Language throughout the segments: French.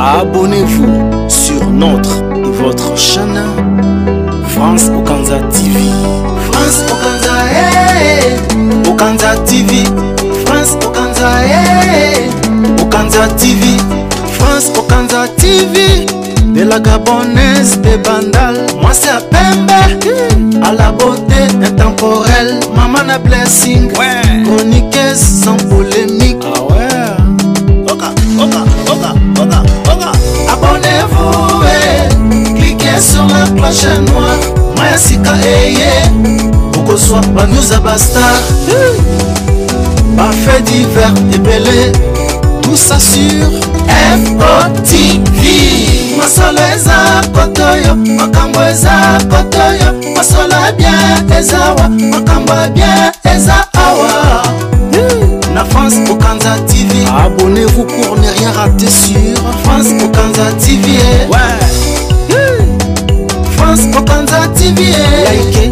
Abonnez-vous sur notre et votre chaîne France Okanza TV. France Okanza, Okanza TV. France Okanza, Okanza TV. France Okanza TV. De la Gabonaise de Bandal. Moi c'est à Pembe, à la beauté intemporelle. Maman a blessing, ouais. Chroniqueuse sans polémique. Ah ouais. Oka, oka, oka, oka, oka. Abonnez-vous, cliquez sur la cloche noire. Maya Sika Eye, pourquoi soit pas nous à Basta. Pas fait divers et belé, tout ça sur FOTV. Masola eza kotoyo, makambo eza kotoyo. Masola bien ezawa, makambo bien eza awa. Na France Okanza TV. Abonnez-vous pour ne rien rater sur France Okanza TV. Ouais. France Okanza TV. Likez,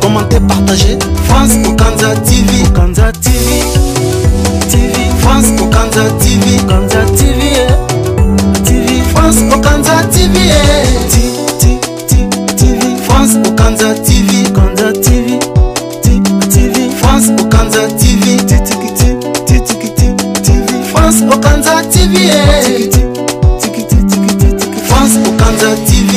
commentez, partagez. France Okanza TV. Okanza TV. France Okanza TV. Okanza TV. France Okanza TV. France Okanza TV. Okanza TV. France Okanza TV. France Okanza TV. France Okanza TV.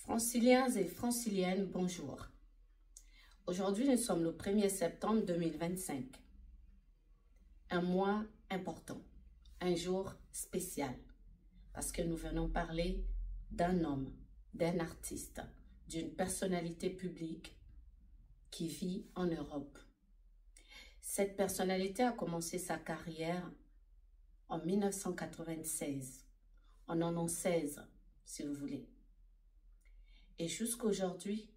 Franciliens et franciliennes, bonjour. Aujourd'hui, nous sommes le 1er septembre 2025. Un mois important, un jour spécial, parce que nous venons parler d'un homme, d'un artiste, d'une personnalité publique qui vit en Europe. Cette personnalité a commencé sa carrière en 1996, en 96, si vous voulez. Et jusqu'aujourd'hui,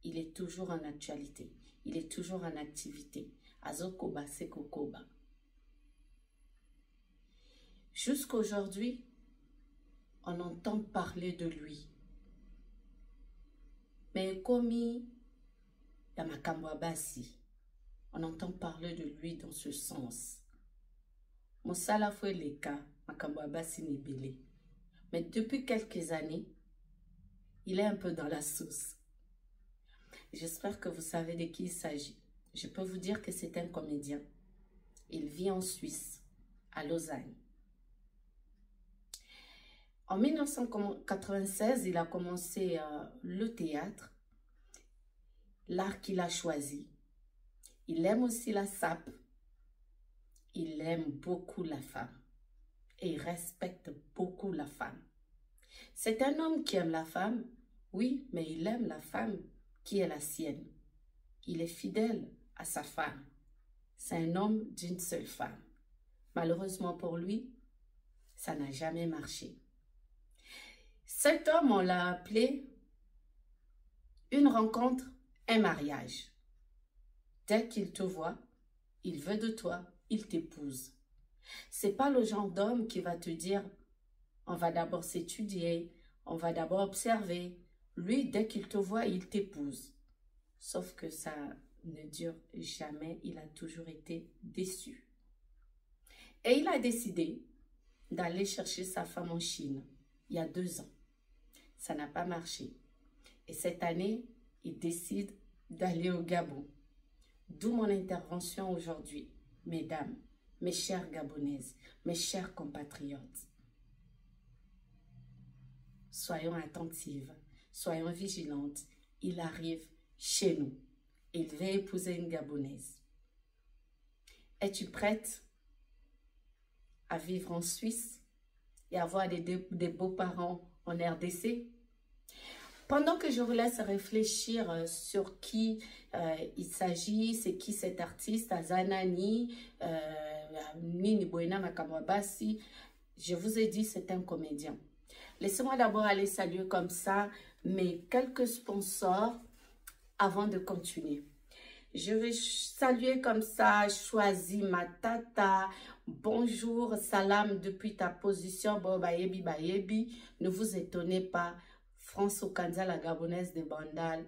il est toujours en actualité. Il est toujours en activité. Azokoba Sekokoba. Jusqu'aujourd'hui, on entend parler de lui. Mais comme Yamakambwabasi, on entend parler de lui dans ce sens. Mosala fue le cas, Makambwabasi Nibele. Mais depuis quelques années, il est un peu dans la sauce. J'espère que vous savez de qui il s'agit. Je peux vous dire que c'est un comédien. Il vit en Suisse, à Lausanne. En 1996, il a commencé le théâtre, l'art qu'il a choisi. Il aime aussi la sape. Il aime beaucoup la femme. Et il respecte beaucoup la femme. C'est un homme qui aime la femme, oui, mais il aime la femme qui est la sienne. Il est fidèle à sa femme. C'est un homme d'une seule femme. Malheureusement pour lui, ça n'a jamais marché. Cet homme, on l'a appelé une rencontre, un mariage. Dès qu'il te voit, il veut de toi, il t'épouse. C'est pas le genre d'homme qui va te dire on va d'abord s'étudier, on va d'abord observer. Lui, dès qu'il te voit, il t'épouse. Sauf que ça ne dure jamais. Il a toujours été déçu. Et il a décidé d'aller chercher sa femme en Chine il y a 2 ans. Ça n'a pas marché. Et cette année, il décide d'aller au Gabon. D'où mon intervention aujourd'hui, mesdames, mes chères Gabonaises, mes chers compatriotes. Soyons attentives, soyons vigilantes. Il arrive chez nous. Il va épouser une Gabonaise. Es-tu prête à vivre en Suisse et avoir des beaux-parents en RDC? Pendant que je vous laisse réfléchir sur qui il s'agit, c'est qui cet artiste, Azanani, Nini Boena Makambwabasi, je vous ai dit c'est un comédien. Laissez-moi d'abord aller saluer comme ça mes quelques sponsors avant de continuer. Je vais saluer comme ça Choisi Matata. Bonjour, salam depuis ta position. Bon, bayebi, bayebi. Ne vous étonnez pas. France Okanza, la gabonaise de Bandal,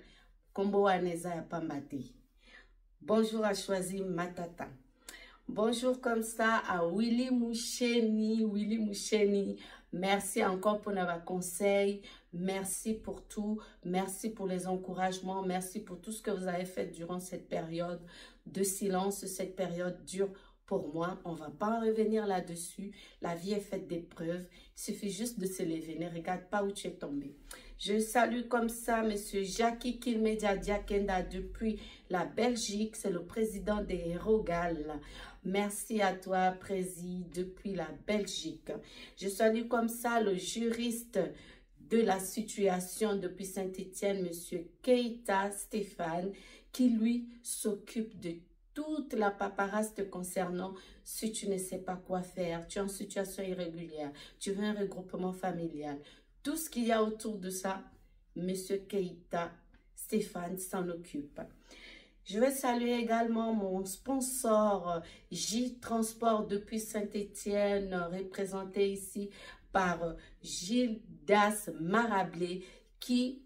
Kombo Aneza ya Pambate. Bonjour à Choisi Matata. Bonjour comme ça à Willy Moucheni. Willy Moucheni, merci encore pour nos conseils. Merci pour tout. Merci pour les encouragements. Merci pour tout ce que vous avez fait durant cette période de silence. Cette période dure pour moi. On ne va pas revenir là-dessus. La vie est faite d'épreuves. Il suffit juste de se lever. Ne regarde pas où tu es tombé. Je salue comme ça M. Jackie Kilmedia Diakenda depuis la Belgique. C'est le président des Hérogal. Merci à toi, Président, depuis la Belgique. Je salue comme ça le juriste de la situation depuis Saint-Étienne, M. Keita Stéphane, qui lui s'occupe de toute la paperasse te concernant si tu ne sais pas quoi faire, tu es en situation irrégulière, tu veux un regroupement familial. Tout ce qu'il y a autour de ça, M. Keita Stéphane s'en occupe. Je vais saluer également mon sponsor J Transport depuis Saint-Étienne, représenté ici par Gilles Das Marablé, qui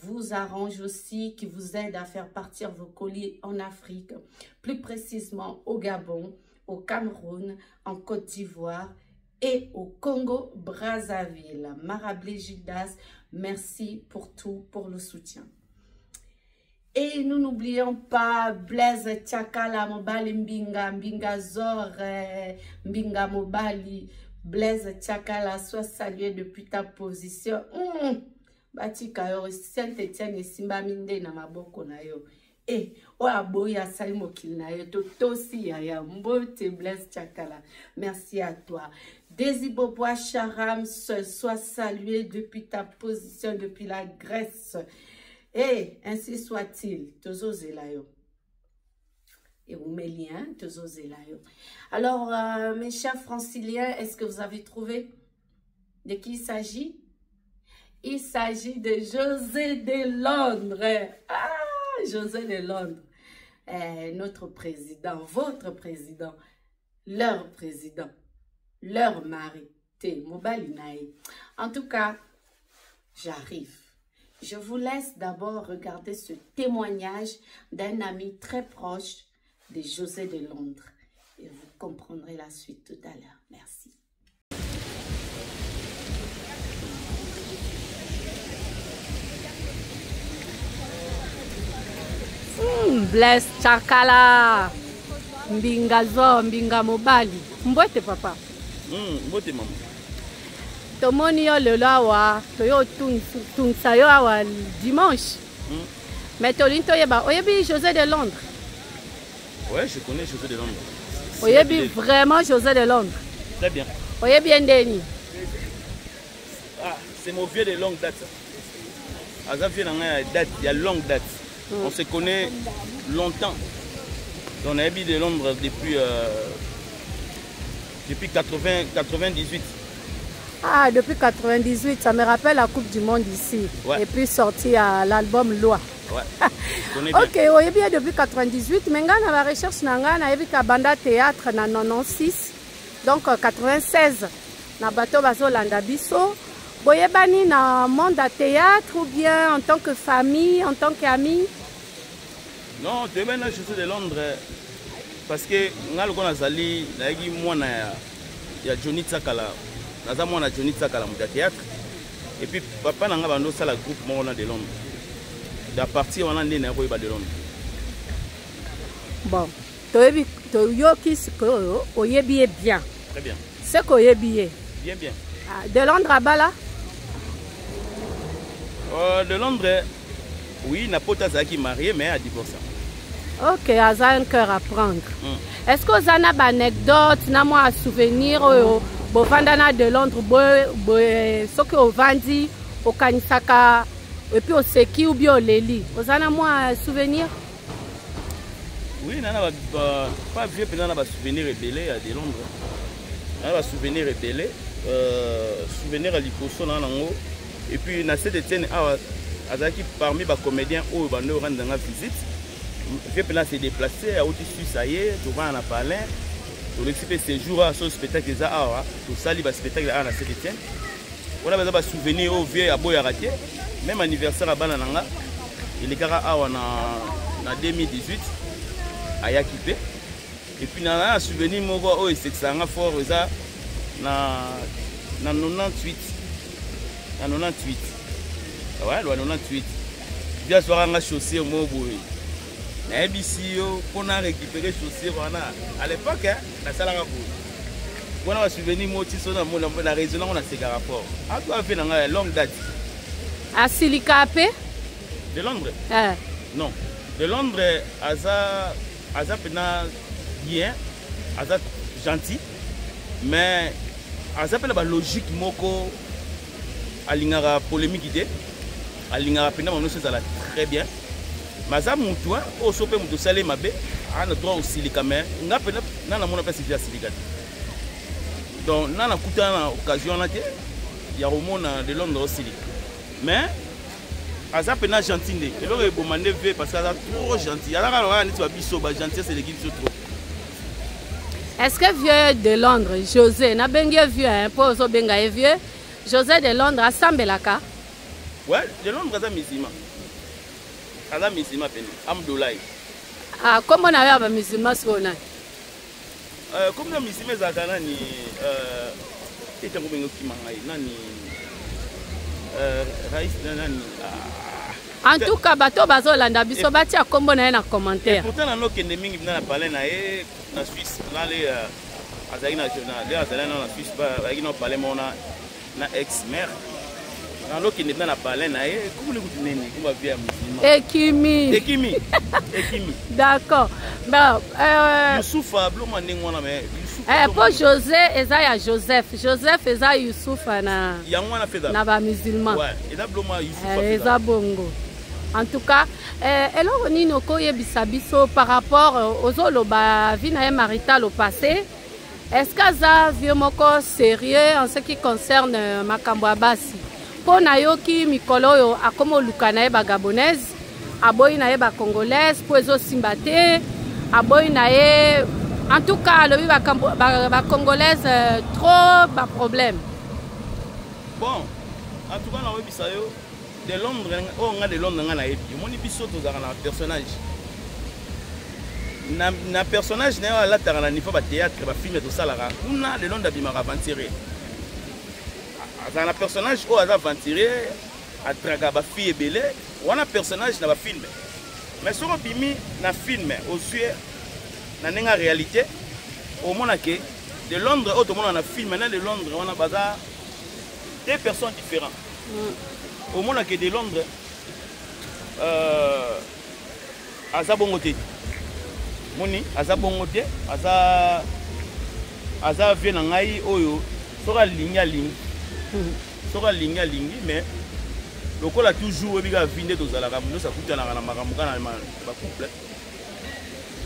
vous arrange aussi, qui vous aide à faire partir vos colis en Afrique, plus précisément au Gabon, au Cameroun, en Côte d'Ivoire et au Congo-Brazzaville. Marablé Gilles Das, merci pour tout, pour le soutien. Et nous n'oublions pas Blaise Tchakala Mobali Mbinga, Mbinga Zor, Mbinga Mobali. Blaise Tchakala, sois salué depuis ta position. Batika yo, Saint-Étienne et Simba Minde na maboko na yo. Eh, o aboya salimo kil na yo, tosi ya mbote Blaise Tchakala. Merci à toi. Desi Bobois Charam, sois salué depuis ta position, depuis la Grèce. Et ainsi soit-il, Tozo Zelayo. Et vous Mélien, Tozo Zelayo. Alors, mes chers franciliens, est-ce que vous avez trouvé de qui il s'agit? Il s'agit de José de Londres. Ah, José de Londres. Notre président, votre président, leur mari. En tout cas, j'arrive. Je vous laisse d'abord regarder ce témoignage d'un ami très proche de José de Londres. Et vous comprendrez la suite tout à l'heure. Merci. Blaise Tchakala. Mbinga zo, mbinga mobali. Mbote papa. Mbote maman. Tomoni yo lelo awa, toyo tungsa yo awa dimanche. Mais tolinto yeba, oyebi José de Londres. Ouais, je connais José de Londres. Oyebi vraiment José de Londres. Très bien. Oyebi Ndeni. Ah, c'est mon vieux de longue date. Azavie nanga date, il y a longue date. On se connaît longtemps. On a habité de Londres depuis 98. Ah, depuis 98, ça me rappelle la Coupe du Monde ici. Ouais. Et puis sorti à l'album Loi. Ouais. Je connais bien. Ok, oui, bien depuis 98. Mais dans la recherche, on a vu qu'à Banda Théâtre, en 96, donc 96, na bateau Bazolanda Bisso. Boyebani na monde à théâtre ou bien en tant que famille, en tant qu'ami? Non, tu es bien là, je suis de Londres. Parce que nous avons il y a Johnny Tsakala. Nous avons Johnny Tsakala au théâtre. Et puis papa n'a pas de groupe de Londres. De partir on a de Londres. Bon, tu bien. Très bien. C'est que bien. Bien, bien. De Londres à Bala? De Londres, oui, Napota Zaki marié, mais à divorcé. Ok, il y a un cœur à prendre. Est-ce que vous avez une anecdote, un souvenir de Londres, ce que vous vendez au Kanisaka, et puis au Seki ou bien au Leli? Vous avez un souvenir? Oui, pas vieux, mais on a un souvenir rebellé de Londres. On a un souvenir rebellé, souvenir à l'Ikoso, et puis dans cette étienne, parmi les comédiens où ils ont rendu dans visite, vieux pena s'est déplacé à Outi Suisse, tu vas en parler, tu l'expliques ces jours à ce spectacle, tu salis le spectacle à Saint-Étienne. On a besoin de souvenirs au vieux à Boyaraté. même anniversaire à Banananga, il est awa na 2018 à Yakipe. Et puis dans un souvenir moko oh c'est ça nga fort ça na 98 na 98 ouais le 98 bien soir nga chaussée au moboy na ABC yo pour na récupérer chaussée voilà à l'époque hein na sala nga pour na souvenir moti so na mona na raison on a ces rapport a toi fait na longue date à Silicape de Londres non de Londres aza pena bien, aza gentil, mais aza pena ba logique moko alingara polémique idée, alingara pena mon chose ala très bien. Mais aza mutu o sope mutu salé mabe, ana droit au silika mais nga pena na mona pas silika silika. Donc na kuta na occasion na te ya romona de Londres au silika. Mais aza pena gentil ndé. Et donc bon mané veut parce qu'aza trop gentil. Alors on dit tu biso ba gentil c'est l'équipe trop. Est-ce que vieux de Londres, José, na bengue vieux hein, pour so benga vieux, José de Londres a sambelaka? Ouais, de Londres aza musulman. Aza musulman peni, Amdoulaye. Ah, comment on a eu un musulman sona? Comme la musulman zakana ni et tango bengo kimangai nani Raïs nani. En tout cas, bato bazolanda biso bati a kombo na na commentaire. Pourtant na no kende mingi na parler na na Suisse na les azali national les azali na Suisse ba baki no parler mona na ex-mère na no kende na parler na comment le coup neni comment bien musulman Ekimi d'accord bon Youssouf ablo mandingo na mais pour José Ezaya Joseph Eza Youssouf na yangwana feda na ba musulman ouais eza bloma Youssouf eza bongo. En tout cas, alors on y bisabiso par rapport aux oloba vie na marital au passé. Est-ce que ça vieux moko sérieux en ce qui concerne makambo abasi? Pour nayoki mikolo yo akomo lukana ba gabonaise, aboyi na ba congolaise, pour ezo simbate, aboyi na en tout cas le ba congolaise trop ba problème. Bon, en tout cas na bisayo de Londres, on a de Londres, on a épi. Mon épisode aux personnage. Na personnage n'a la tarana ni fa théâtre, ba film tout ça là. On a de Londres abima aventuré. Dans la personnage au hasard aventuré, à traga ba fille belé, on a personnage na ba film. Mais sur bimi na film au sué na nenga réalité au monde que de Londres au monde on a film maintenant de Londres on a bazar deux personnes différentes. Au monde que de Londres, aza bongote, moni aza bongote, aza vient en aïe oyo, sera ligne, mais le col a toujours eu à viner dans la gamme, nous ça coûte na maramukana ba couple.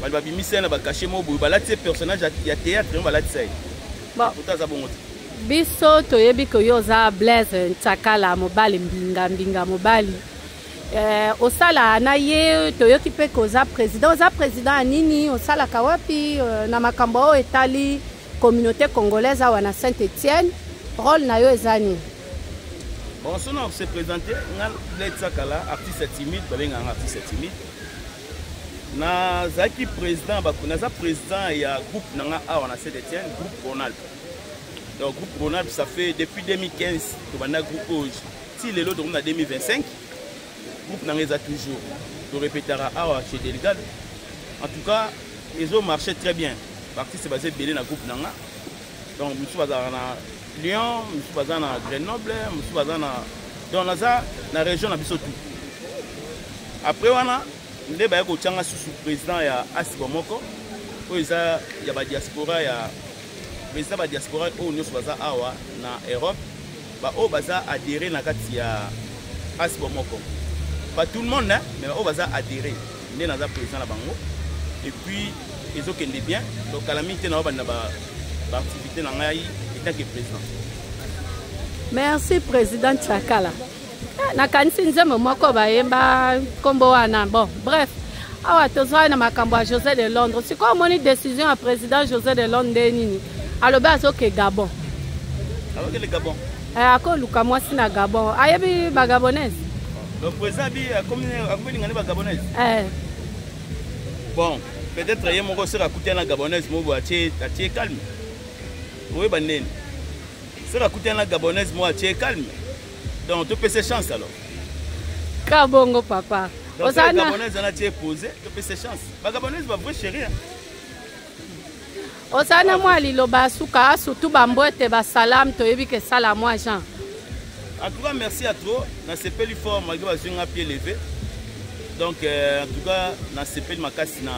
Ba bimisa na ba cacher mo boy, ba la ces personnages ya théâtre, on va la tsaï. Bon, tout aza bongote. Biso toyebi ko yoza Blaise Ntsakala mobali mbinga mobali osala na ye toyoki pe koza président anini osala kawapi na makambo o etali communauté congolaise awa na Saint-Étienne rôle na yo ezani bon son on se présenter nga Blaise Ntsakala artiste timide babenga artiste timide na zaki président bakuna za président ya groupe nanga awa na Saint-Étienne groupe Ronald. Donc, le groupe Ronald, ça fait depuis 2015 que le groupe Rouge. Si les autres sont en 2025, le groupe n'a toujours. Je répétera chez Delgado. En tout cas, ils ont marché très bien. Parti c'est basé dans le groupe Nanga. Donc, je suis basé à Lyon, je suis basé à Grenoble, je suis basé dans la région de Bissotou. Après, on a le président de Asibomoko. Il y a la diaspora. président ba diaspora au nyos baza awa na Europe ba o baza adhérer na kati ya Asibomoko. Pas tout le monde hein, mais o baza adhérer né na za président na bango et puis ils ont qu'un bien donc calamité na ba activité na ngai étant que président. Merci président Ntsakala. Na kanisi nzembo moko ba yemba kombo wana bon bref. Awa tozwa na makambo ya José de Londres. Si quoi moni décision à président José de Londres nini? Alors ba soke Gabon. Alors que le Gabon. Ako luka mwasi na Gabon. Ayebi ba Gabonaise. Donc, président, comme il y Gabonais. Bon, peut-être qu'il y a un peu de Gabonais, mais il calme. Oui, c'est la Gabonaise, moi, tu es calme. Donc, tu peux ces chances alors. Kabongo, papa. Donc, la Gabonaise, tu es posé, tu peux ces chances. La Gabonaise va vrai chérie. Osana moi liloba suka surtout bambote ba salam to yebi que sala moi Jean. En tout cas, merci à toi. Na CP li fort malgré ba un pied levé. Donc en tout cas, na CP makasi na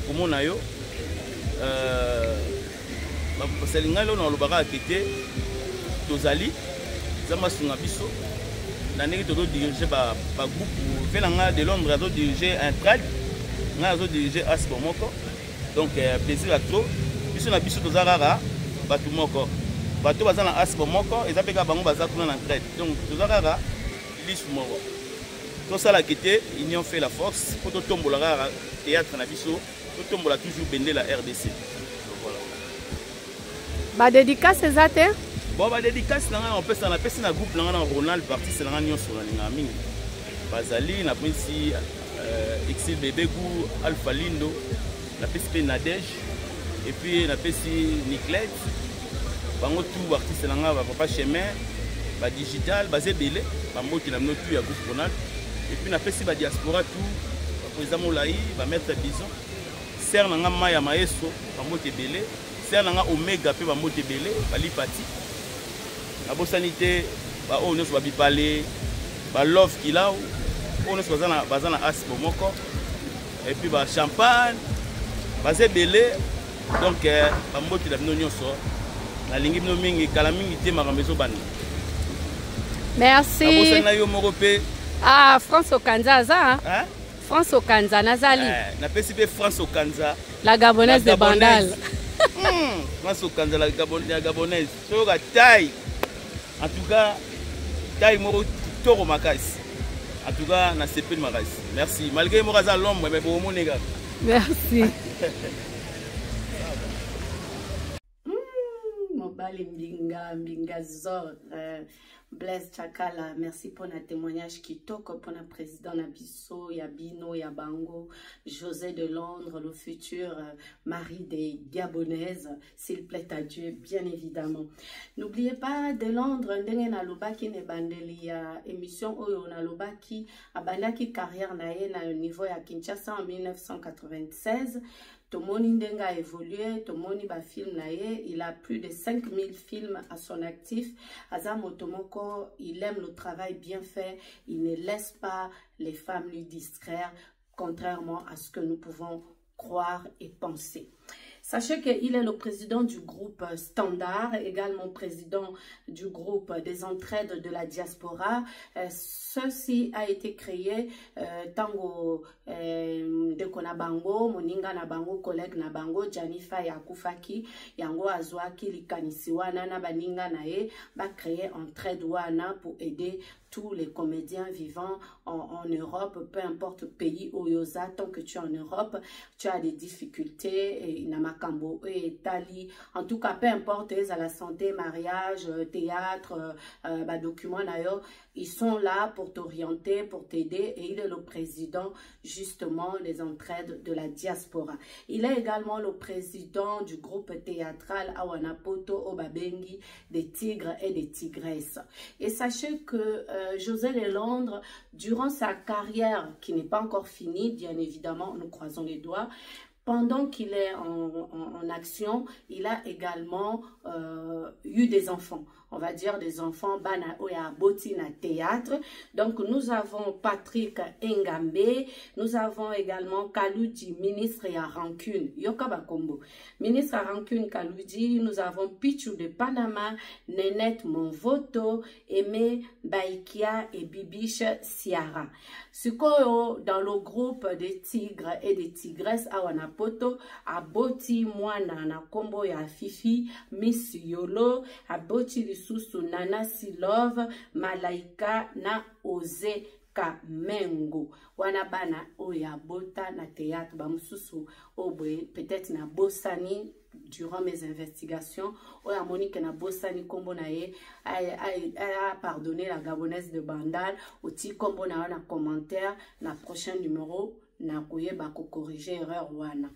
komona yo. Ba selinga lo na lobaka kete tozali zama sunga biso. Na ngi to diriger ba groupe venanga de Londres to diriger un trad. Na zo diriger Aspo moko. Donc plaisir à toi. Biso na biso tozarara batu moko. Batu bazana Aspo moko ezapeka bango bazakuna na trade. Donc tozarara lisu moko. Tout ça la quitté, ils ont fait la force pour tomber la théâtre na biso, pour tomber la toujours bender la RDC. Donc voilà. Ba dédicace ezate? Bon ba dédicace na on peut ça na pesi na groupe na Ronald parti c'est na nyon sur na mingi. Bazali na pesi Exil Bebegu, Alpha Lindo, la pesi Nadège et puis la pesi Niclet. Bango tout artiste na nga papa chemin, ba digital, basé belé, ba moti na mnotu ya groupe Ronald. Et puis na pesi ba diaspora tout, président Molaï, ba maître Bison, ser na nga Maya Maeso, ba moti belé, ser na nga Omega pe ba moti belé, ba lipati. La bonne sanité, ba on ne soit bipalé, ba love kilao, on ne soit bazana Aspo moko. Et puis ba champagne, basé belé. Donc ba moti la bino nyonso. La lingi bino mingi kala mingi te makambezo bani. Merci. La bonne santé yo morope. Ah, France Okanza, ça, hein? France Okanza, Nazali. Na PCB France Okanza. La Gabonaise de Bandal. France Okanza, la Gabonaise. Sur la taille. En tout cas, taille moro toro makas. En tout cas, na CP makas. Merci. Malgré moraza l'homme, mais bon, mon gars. Merci. Mobali Mbinga Zor. Blaise Chakala, merci pour le témoignage qui toque pour le président Nabiso, Yabino, Yabango, José de Londres, le futur mari des Gabonaises, s'il plaît à Dieu, bien évidemment. N'oubliez pas de Londres, Ndenge Nalobaki ne bandeli émission Oyo Nalobaki, Abandaki carrière nae na niveau ya Kinshasa en 1996. Tomoni Ndenga a évolué, Tomoni ba film nae, il a plus de 5000 films à son actif. Azam Otomoko, il aime le travail bien fait, il ne laisse pas les femmes lui distraire, contrairement à ce que nous pouvons croire et penser. Sachez qu'il est le président du groupe Standard, également président du groupe des entraides de la diaspora. Ceci a été créé tango de Konabango, Moninga Nabango, collègue Nabango, Janifa Yakufaki, Yango Azwaki, Likanisiwana, Nabaninga Nae, va créer entraide wana pour aider tous les comédiens vivant en Europe, peu importe pays où yosa, tant que tu es en Europe, tu as des difficultés, et Namakambo, et Italie, en tout cas, peu importe, à la santé, mariage, théâtre, documents, ils sont là pour t'orienter, pour t'aider, et il est le président, justement, des entraides de la diaspora. Il est également le président du groupe théâtral Awanapoto Obabengi, des tigres et des tigresses. Et sachez que José de Londres, durant sa carrière qui n'est pas encore finie, bien évidemment, nous croisons les doigts, pendant qu'il est en action, il a également eu des enfants. On va dire des enfants bana oya boti na théâtre. Donc nous avons Patrick Engambe, nous avons également Kaloudi, ministre à Rancune, Yokabakombo. Ministre à Rancune Kaloudi, nous avons Pichou de Panama, Nenette Monvoto, Aimé Baikia et Bibiche Siara. Sukoyo dans le groupe des tigres et des tigresses à Wanapoto, à Boti Mwana na Kombo ya Fifi, Miss Yolo, à Boti Susu Nana Silove, Malaika na Ose Kamengo. Wana bana oya bota na théâtre ba mususu oboye peut-être na bosani durant mes investigations oya Monique na bosani kombo na ye a pardonné la gabonaise de Bandal oti kombo na na commentaire na prochain numéro na koyeba ko corriger erreur wana.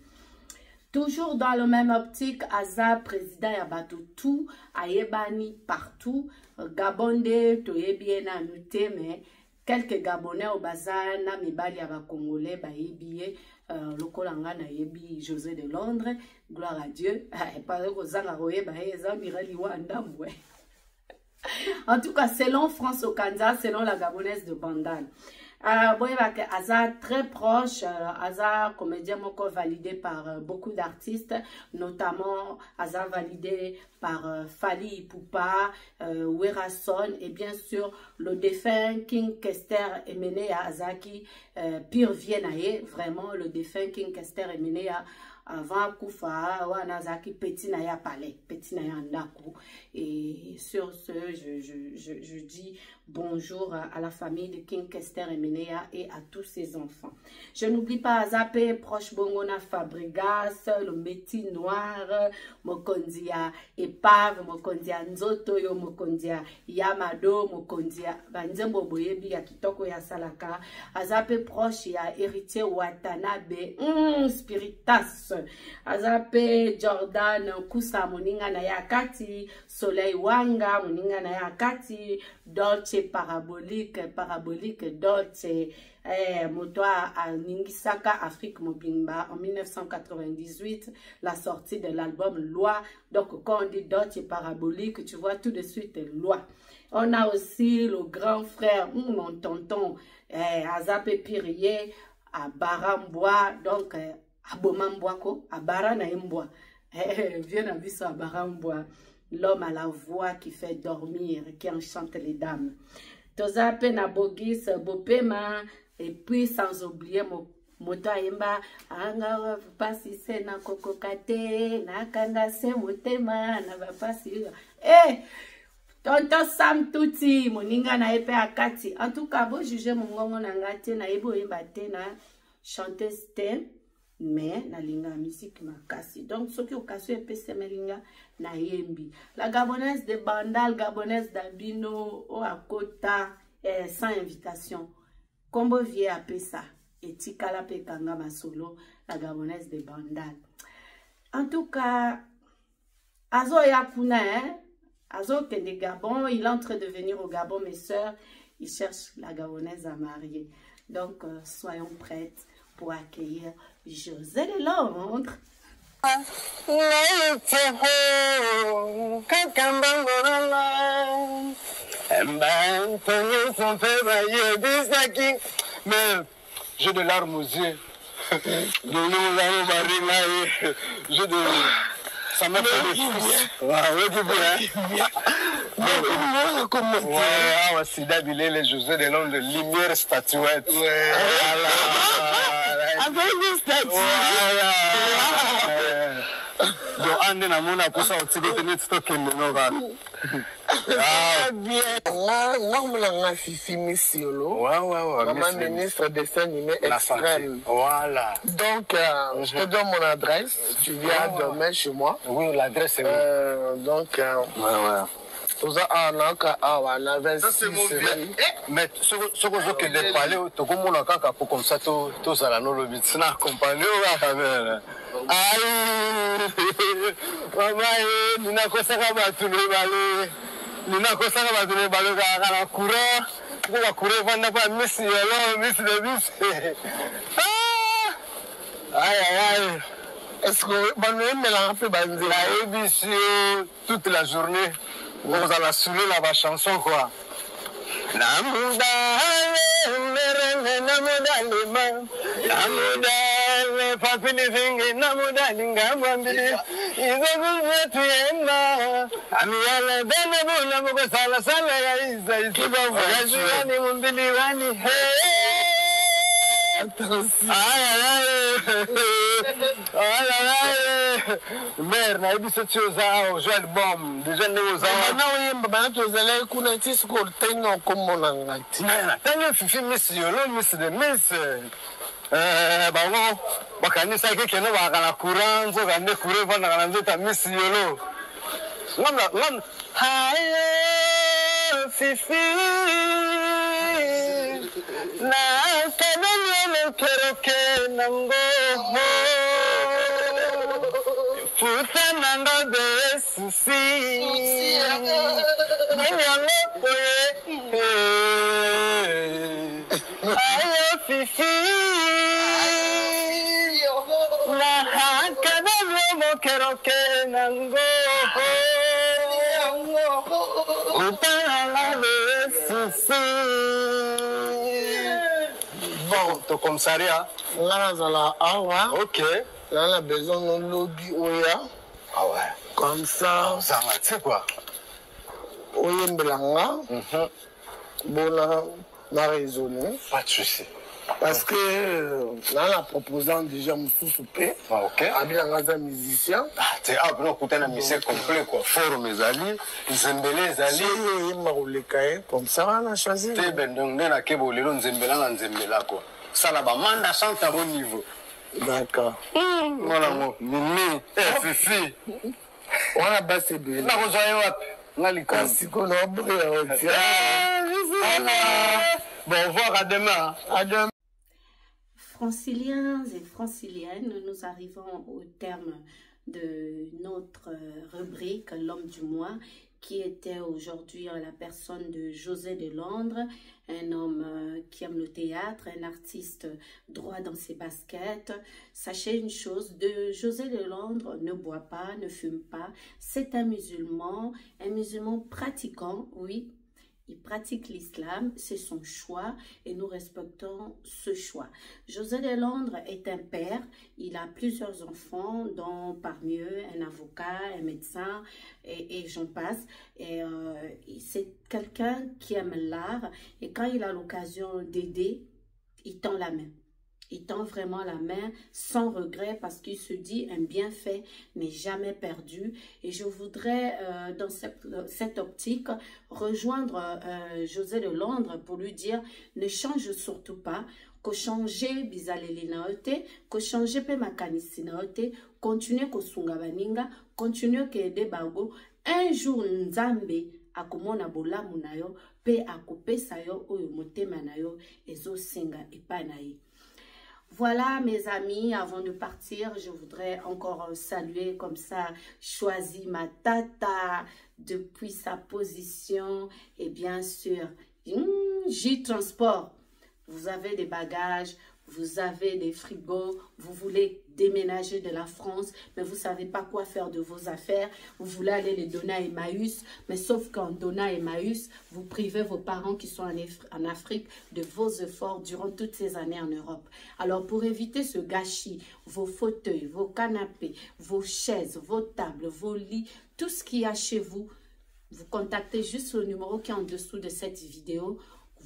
Toujours dans le même optique, Aza président ya bato tout ayebani partout Gabonde toyebi na noté mais quelques Gabonais au bazar na mibali ya ba Congolais ba yebiye lokolanga na yebi José de Londres, gloire à Dieu. Pas que zanga royeba eza mirali wa ndambwe. En tout cas, selon France Okanza, selon la Gabonaise de Bandal. Aza très proche, Aza comédien moko validé par beaucoup d'artistes, notamment Aza validé par Fali Ipupa, Werason et bien sûr le défunt King Kester Emenea Azaki, pire Viennaye, vraiment le défunt King Kester Emenea avant Koufa, Wanazaki, petit naya palais, petit naya ndaku. Et sur ce, je dis bonjour à la famille de King Kester Emenea et à tous ses enfants. Je n'oublie pas Azapé, proche Bongona Fabregas, le métier noir, Mokondia Epave, Mokondia Nzotoyo, Mokondia Yamado, Mokondia Banzembo Boyebi, ya Kitoko ya Salaka, Azapé proche ya héritier Watanabe, Spiritas. Azape Jordan Kusa moninga na yakati Soleil Wanga moninga na yakati Dolce parabolique Dolce motoa à Ningisaka Afrique Mobimba en 1998 la sortie de l'album Loi. Donc quand on dit Dolce parabolique tu vois tout de suite Loi. On a aussi le grand frère mon tonton Azape Pirier à Barambois donc Abomamboako, Abara na Mbwa. Viens à Bisso Abaramboa. L'homme à la voix qui fait dormir, qui enchante les dames. Toza Pena Bogis, Bopema, et puis sans oublier Motaimba, Anga Passi na Kokokate, Nakanga se Motema, Nava Passi. Eh! Tonton Sam Tuti, Moninga na Epe Akati. En tout cas, vous jugez mon gongo nangate, na Ebo Imbate na chanteuse thème. Mais na linga musique makasi donc ce qui au casse epese melinga na yembi la gabonaise de Bandal gabonaise d'Abino o akota sans invitation kombo vie apesa etikala pe kanga masolo la gabonaise de Bandal. En tout cas azo yakuna azo kende Gabon, il est en train de venir au Gabon mes sœurs, il cherche la gabonaise à marier donc soyons prêtes pour accueillir José de Londres. Mais j'ai de larmes aux yeux. J'ai de... Ça m'a fait des fous. Ouais, Sida Bilé, les José de Londres, lumière statuette. Avec des statuettes. Donc, on est dans mon approche, on tire de notre stock. Bien. Là, Fifi Missiolo. Maman ministre des animés extrême. Voilà. Donc, je te donne mon adresse. Tu viens demain chez moi. Oui, l'adresse est donc, ouais. Ça, c'est mon bien. Mais ce que je parle, tu comprends comme ça, tout ça, là, nous le vite, c'est la compagnie, aïe, maman, nous n'avons pas ça à tout le balai. Nous n'avons pas ça à tout le balai, à la courant, pour la courir, on n'a pas mis de bus. Aïe. Est-ce que Manuel me un peu bandé la ABC toute la journée? Vous allez saouler la chanson quoi. Mère, na yebi soti oza ozo album déjà ne oza bana oyemba bana tozalaki kuna ti sikoyo otenga okomona ngai ti ntango fifi miss yolo miss de miss bango bakanisaki kende baka na courant nzoka nde courant evandaka na nzota miss yolo ngam hayo fifi na kananielo keroke nango futa nanga de susi nanyango koye ayo fifi na kananielo keroke nango futa nanga de susi. Bon, to commissariat. nga nazala awa Ok. nga na besoin nolobi oya Ah ouais. comme ça Ça va, tu sais quoi? oyembela nga bona na raisonner Pas de souci. parce que nga na proposant déjà mosusu mpe Ah, ok. abila nga aza musicien Ah, tu sais, après, on a un musée complet, quoi. Forum, les alliés, Zembele, les alliés. soki oyemba koleka ye comme ça nga na choisir Tu sais, ben, donc, na kebo, lelo, Nzembela, na Nzembela, quoi. Ça, là-bas, manda chante à bon niveau. d'accord Voilà, moi, Mimi, Fifi. wana basi ebele Na rejoint wapi? Na likon. siko na oboya otia Bon, au revoir, à demain. à demain. Franciliens et franciliennes, nous arrivons au terme de notre rubrique L'homme du mois, qui était aujourd'hui la personne de José de Londres, un homme qui aime le théâtre, un artiste droit dans ses baskets. Sachez une chose, José de Londres ne boit pas, ne fume pas. C'est un musulman pratiquant, oui. Il pratique l'islam, c'est son choix et nous respectons ce choix. José de Londres est un père, il a plusieurs enfants, dont parmi eux un avocat, un médecin et j'en passe. Et c'est quelqu'un qui aime l'art et quand il a l'occasion d'aider, il tend la main. Il tend vraiment la main sans regret parce qu'il se dit un bienfait n'est jamais perdu. Et je voudrais, dans cette optique, rejoindre José de Londres pour lui dire ne change surtout pas. Ko changer bizaleli naote, ko changer pe makanisi naote, continue ko sunga baninga, continue ke ede bago. Un jour nzambe akomona bolamu na yo, pe akopesa yo oyo motema na yo ezo senga epa na ye. Voilà mes amis, avant de partir, je voudrais encore saluer comme ça, Choisi Matata depuis sa position et bien sûr, J-Transport. Vous avez des bagages, vous avez des frigos, vous voulez déménager de la France, mais vous ne savez pas quoi faire de vos affaires, vous voulez aller les donner à Emmaüs, mais sauf qu'en donnant à Emmaüs, vous privez vos parents qui sont en Afrique de vos efforts durant toutes ces années en Europe. Alors pour éviter ce gâchis, vos fauteuils, vos canapés, vos chaises, vos tables, vos lits, tout ce qu'il y a chez vous, vous contactez juste le numéro qui est en dessous de cette vidéo.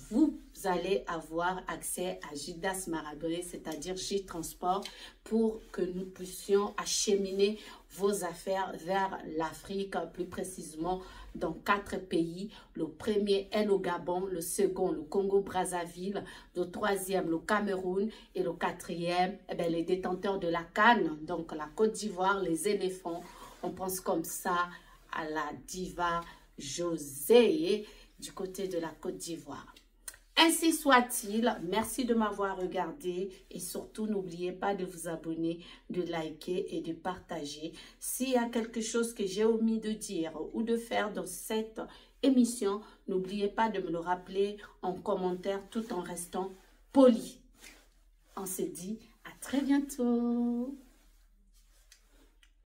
Vous allez avoir accès à Jidas Maragré, c'est-à-dire J-Transport, pour que nous puissions acheminer vos affaires vers l'Afrique, plus précisément dans 4 pays. Le premier est le Gabon, le second le Congo-Brazzaville, le troisième le Cameroun et le quatrième, les détenteurs de la canne, donc la Côte d'Ivoire, les éléphants. On pense comme ça à la diva José du côté de la Côte d'Ivoire. Ainsi soit-il, merci de m'avoir regardé et surtout n'oubliez pas de vous abonner, de liker et de partager. S'il y a quelque chose que j'ai omis de dire ou de faire dans cette émission, n'oubliez pas de me le rappeler en commentaire tout en restant poli. On se dit à très bientôt.